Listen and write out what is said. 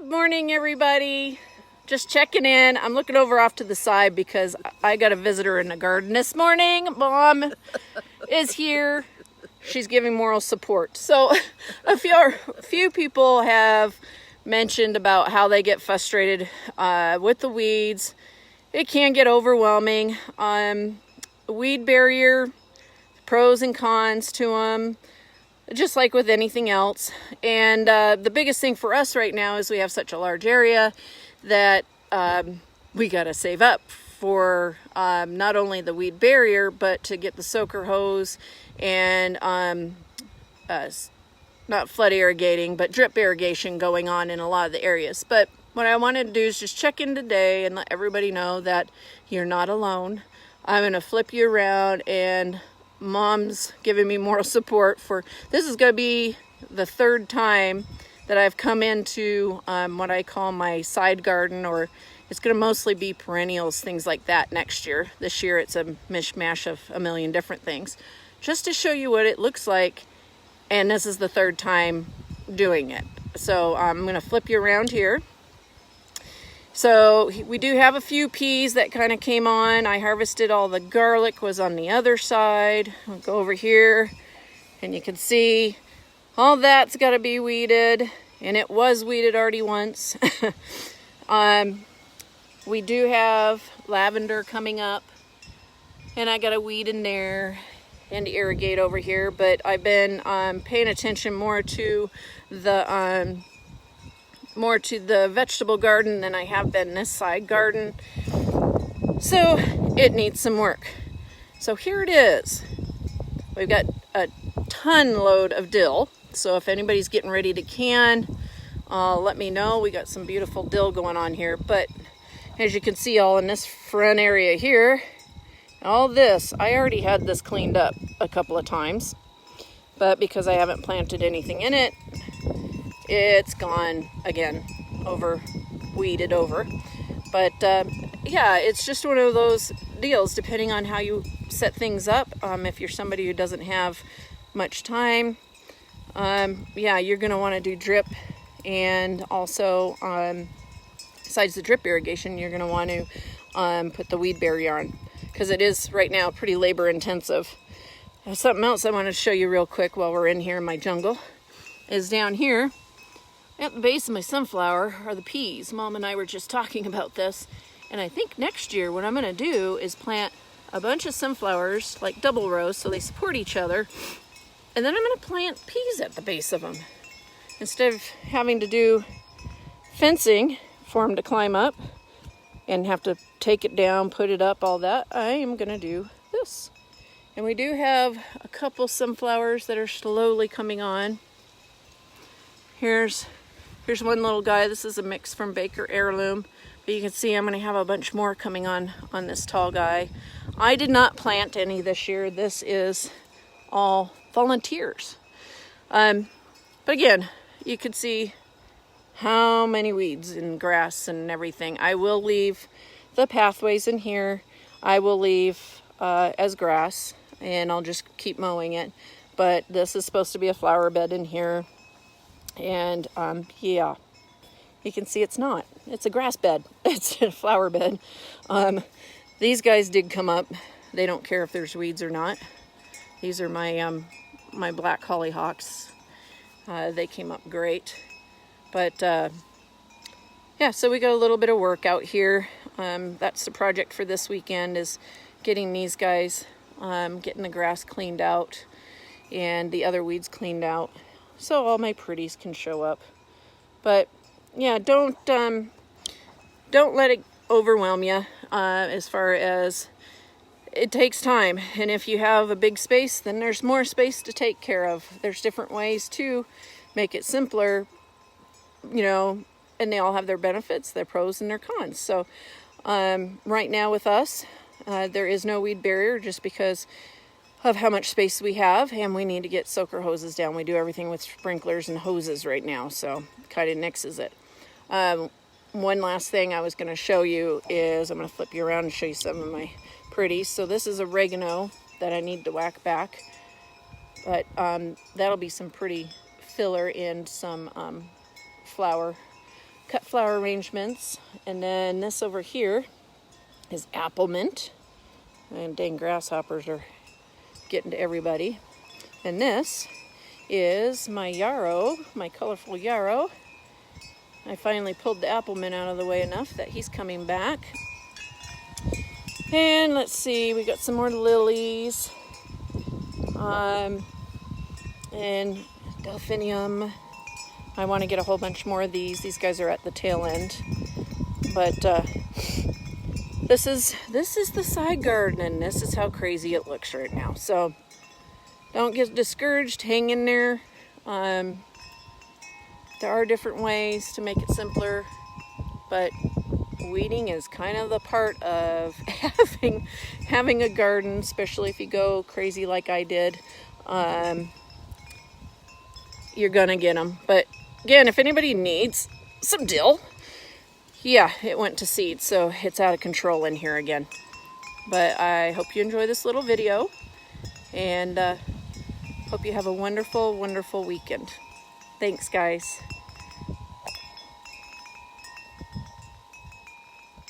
Good morning, everybody. Just checking in. I'm looking over off to the side because I got a visitor in the garden this morning. Mom is here. She's giving moral support. So a few people have mentioned about how they get frustrated with the weeds. It can get overwhelming. Weed barrier, pros and cons to them, just like with anything else. And the biggest thing for us right now is we have such a large area that we got to save up for not only the weed barrier, but to get the soaker hose and not flood irrigating, but drip irrigation going on in a lot of the areas. But what I wanted to do is just check in today and let everybody know that you're not alone. I'm going to flip you around, and Mom's giving me moral support for this. Is going to be the third time that I've come into what I call my side garden, or it's going to mostly be perennials, things like that next year. This year it's a mishmash of a million different things, just to show you what it looks like. And this is the third time doing it. So I'm going to flip you around here. So we do have a few peas that kind of came on. I harvested all the garlic, was on the other side. I'll go over here and you can see all that's got to be weeded, and it was weeded already once. We do have lavender coming up, and I got a weed in there and irrigate over here, but I've been paying attention more to the vegetable garden than I have been this side garden. So it needs some work. So here it is. We've got a ton load of dill. So if anybody's getting ready to can, let me know. We got some beautiful dill going on here. But as you can see, all in this front area here, all this, I already had this cleaned up a couple of times. But because I haven't planted anything in it, it's gone again, weeded over. But yeah, it's just one of those deals, depending on how you set things up. If you're somebody who doesn't have much time, yeah, you're going to want to do drip, and also besides the drip irrigation, you're going to want to put the weed barrier on, because it is right now pretty labor intensive. Something else I want to show you real quick while we're in here in my jungle is down here at the base of my sunflower are the peas. Mom and I were just talking about this, and I think next year what I'm going to do is plant a bunch of sunflowers, like double rows, so they support each other, and then I'm going to plant peas at the base of them. Instead of having to do fencing for them to climb up and have to take it down, put it up, all that, I am going to do this. And we do have a couple sunflowers that are slowly coming on. Here's one little guy. This is a mix from Baker Heirloom. But you can see I'm going to have a bunch more coming on this tall guy. I did not plant any this year. This is all volunteers. But again, you can see how many weeds and grass and everything. I will leave the pathways in here. I will leave as grass, and I'll just keep mowing it. But this is supposed to be a flower bed in here. And yeah, you can see it's not. It's a grass bed. It's a flower bed. These guys did come up. They don't care if there's weeds or not. These are my my black hollyhocks. They came up great. But yeah, so we got a little bit of work out here. That's the project for this weekend, is getting these guys, getting the grass cleaned out and the other weeds cleaned out, so all my pretties can show up. But yeah, don't let it overwhelm you. As far as it takes time, and if you have a big space, then there's more space to take care of. There's different ways to make it simpler, you know, and they all have their benefits, their pros and their cons. So right now with us, there is no weed barrier just because of how much space we have, and we need to get soaker hoses down. We do everything with sprinklers and hoses right now, so kind of nixes it. One last thing I was going to show you is, I'm going to flip you around and show you some of my pretties. So this is oregano that I need to whack back, but that'll be some pretty filler and some flower cut flower arrangements. And then this over here is apple mint. And dang grasshoppers are getting to everybody. And this is my yarrow, my colorful yarrow. I finally pulled the apple mint out of the way enough that he's coming back. And let's see, we got some more lilies. And delphinium. I want to get a whole bunch more of these. These guys are at the tail end. But this is the side garden, and this is how crazy it looks right now. So don't get discouraged. Hang in there. There are different ways to make it simpler, but weeding is kind of the part of having a garden, especially if you go crazy like I did. You're gonna get them. But again, if anybody needs some dill, yeah, it went to seed, so it's out of control in here again. But I hope you enjoy this little video, and hope you have a wonderful, wonderful weekend. Thanks, guys.